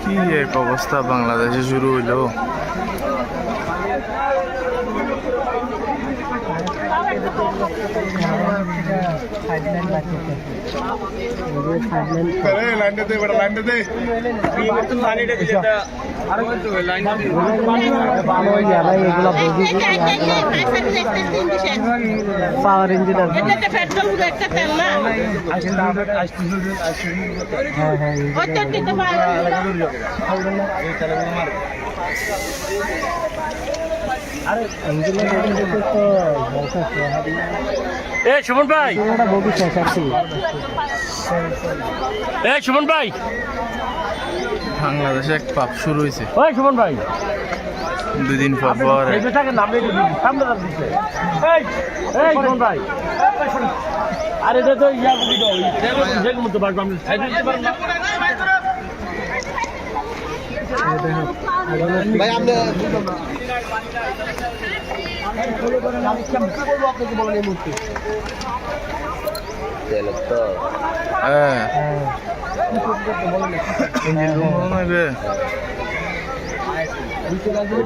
কি এক অবস্থা বাংলাদেশে শুরু হইলো। পাওয়ার ইঞ্জিন সুমন ভাই, সুমন ভাই, বাংলাদেশে এক পাপ শুরু হয়েছে ওই সুমন ভাই, 2 দিন পর পর। সুমন ভাই, আরে তো ইয়া মতো পারবো আমি ভাই আপনি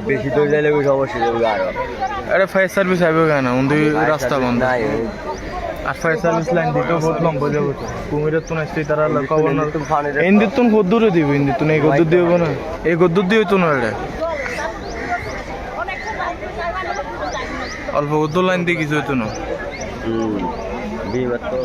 বেশি দূর যাইলে সমস্যা যাবে আরো। আরে ফায়ার সার্ভিস আইব কেন? রাস্তা বন্ধ। আর ফায়ার সার্ভিস লাইন দিতে বহুত লম্বা যাবো তো। কুমিরের তো নাচতে তারা খবর না। ইন্দির তুন কদ্দূরে দিব? ইন্দির তুন এই গদ্দূর দিব না, এই গদ্দূর দিয়ে তো না। এটা অল্প গদ্দূর লাইন দিয়ে কিছু হইতো না। বিমার তো